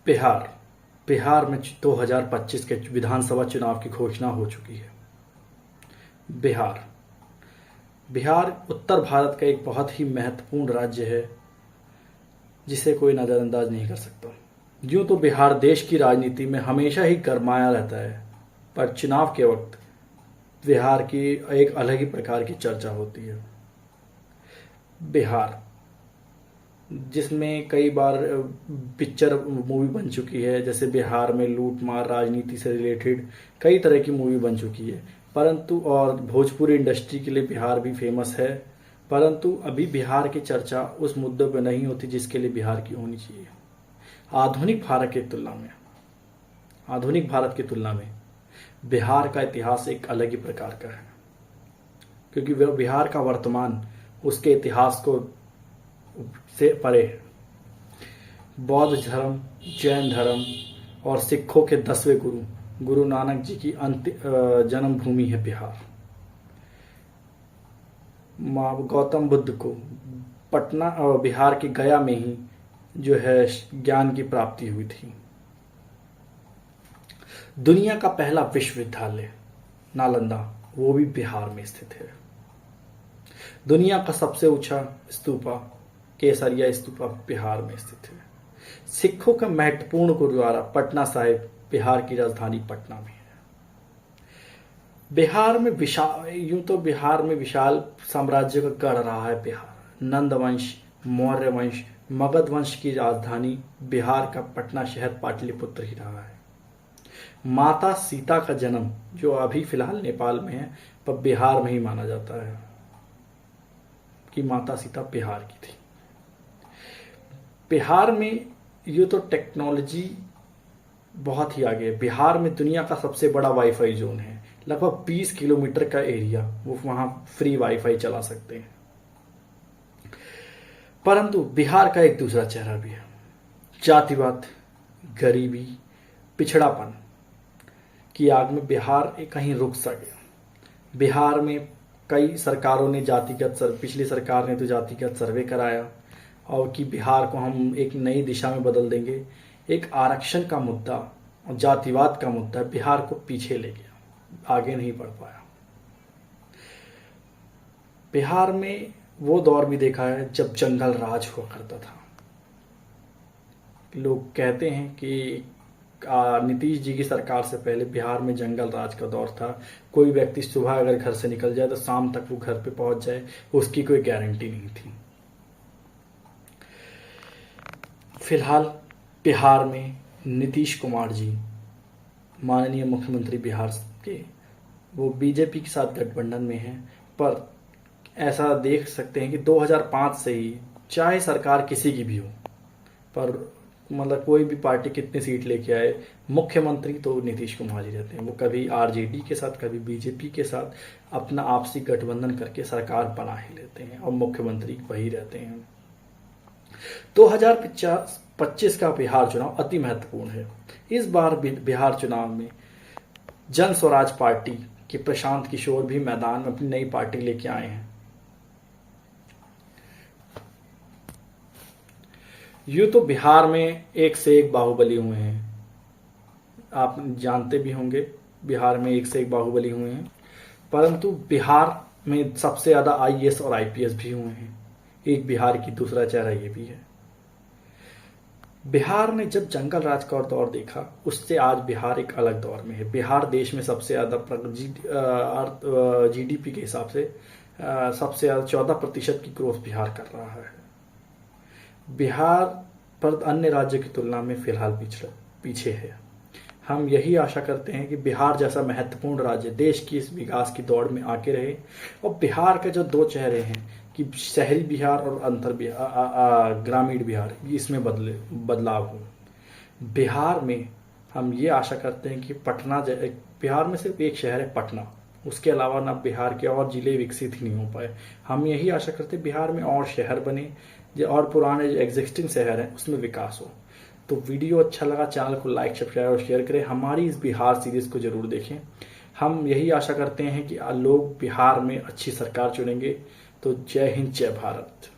बिहार बिहार में 2025 के विधानसभा चुनाव की घोषणा हो चुकी है। बिहार बिहार उत्तर भारत का एक बहुत ही महत्वपूर्ण राज्य है जिसे कोई नज़रअंदाज नहीं कर सकता। यूं तो बिहार देश की राजनीति में हमेशा ही गरमाया रहता है, पर चुनाव के वक्त बिहार की एक अलग ही प्रकार की चर्चा होती है। बिहार जिसमें कई बार पिक्चर मूवी बन चुकी है, जैसे बिहार में लूट मार राजनीति से रिलेटेड कई तरह की मूवी बन चुकी है, परंतु और भोजपुरी इंडस्ट्री के लिए बिहार भी फेमस है। परंतु अभी बिहार की चर्चा उस मुद्दों पर नहीं होती जिसके लिए बिहार की होनी चाहिए। आधुनिक भारत की तुलना में बिहार का इतिहास एक अलग ही प्रकार का है, क्योंकि वह बिहार का वर्तमान उसके इतिहास को से परे है। बौद्ध धर्म, जैन धर्म और सिखों के 10वें गुरु नानक जी की जन्मभूमि है बिहार। गौतम बुद्ध को पटना और बिहार के गया में ही जो है ज्ञान की प्राप्ति हुई थी। दुनिया का पहला विश्वविद्यालय नालंदा वो भी बिहार में स्थित है। दुनिया का सबसे ऊंचा स्तूपा केसरिया स्तूपा बिहार में स्थित है। सिखों का महत्वपूर्ण गुरुद्वारा पटना साहिब बिहार की राजधानी पटना में है। बिहार में विशाल साम्राज्य का गढ़ रहा है बिहार। नंद वंश, मौर्य वंश, मगध वंश की राजधानी बिहार का पटना शहर पाटलिपुत्र ही रहा है। माता सीता का जन्म जो अभी फिलहाल नेपाल में है, पर बिहार में ही माना जाता है कि माता सीता बिहार की थी। बिहार में यूँ तो टेक्नोलॉजी बहुत ही आगे है। बिहार में दुनिया का सबसे बड़ा वाईफाई जोन है। लगभग 20 किलोमीटर का एरिया वो वहां फ्री वाईफाई चला सकते हैं। परंतु बिहार का एक दूसरा चेहरा भी है। जातिवाद, गरीबी, पिछड़ापन की आग में बिहार कहीं रुक सा गया। बिहार में कई सरकारों ने पिछली सरकार ने तो जातिगत सर्वे कराया और कि बिहार को हम एक नई दिशा में बदल देंगे। एक आरक्षण का मुद्दा और जातिवाद का मुद्दा बिहार को पीछे ले गया, आगे नहीं बढ़ पाया। बिहार में वो दौर भी देखा है जब जंगल राज हुआ करता था। लोग कहते हैं कि नीतीश जी की सरकार से पहले बिहार में जंगल राज का दौर था। कोई व्यक्ति सुबह अगर घर से निकल जाए तो शाम तक वो घर पे पहुंच जाए, उसकी कोई गारंटी नहीं थी। फिलहाल बिहार में नीतीश कुमार जी माननीय मुख्यमंत्री बिहार के, वो बीजेपी के साथ गठबंधन में हैं। पर ऐसा देख सकते हैं कि 2005 से ही चाहे सरकार किसी की भी हो, पर मतलब कोई भी पार्टी कितनी सीट लेके आए, मुख्यमंत्री तो नीतीश कुमार जी रहते हैं। वो कभी आरजेडी के साथ कभी बीजेपी के साथ अपना आपसी गठबंधन करके सरकार बना ही लेते हैं और मुख्यमंत्री वही रहते हैं। 2025 का बिहार चुनाव अति महत्वपूर्ण है। इस बार बिहार चुनाव में जन स्वराज पार्टी के प्रशांत किशोर भी मैदान में अपनी नई पार्टी लेके आए हैं। यूं तो बिहार में एक से एक बाहुबली हुए हैं, आप जानते भी होंगे बिहार में एक से एक बाहुबली हुए हैं। परंतु बिहार में सबसे ज्यादा आईएएस और आईपीएस भी हुए हैं। एक बिहार की दूसरा चेहरा ये भी है। बिहार ने जब जंगल राज का दौर देखा, उससे आज बिहार एक अलग दौर में है। बिहार देश में सबसे ज्यादा जीडीपी के हिसाब से सबसे ज्यादा 14% की ग्रोथ बिहार कर रहा है। बिहार पर अन्य राज्यों की तुलना में फिलहाल पीछे है। हम यही आशा करते हैं कि बिहार जैसा महत्वपूर्ण राज्य देश की इस विकास की दौड़ में आके रहे और बिहार के जो दो चेहरे हैं कि शहरी बिहार और ग्रामीण बिहार, इसमें बदलाव हो। बिहार में हम ये आशा करते हैं कि बिहार में सिर्फ एक शहर है पटना, उसके अलावा ना बिहार के और जिले विकसित ही नहीं हो पाए। हम यही आशा करते हैं बिहार में और शहर बने और पुराने जो एग्जिस्टिंग शहर हैं उसमें विकास हो। तो वीडियो अच्छा लगा, चैनल को लाइक, सब्सक्राइब और शेयर करें। हमारी इस बिहार सीरीज को जरूर देखें। हम यही आशा करते हैं कि लोग बिहार में अच्छी सरकार चुनेंगे। तो जय हिंद, जय भारत।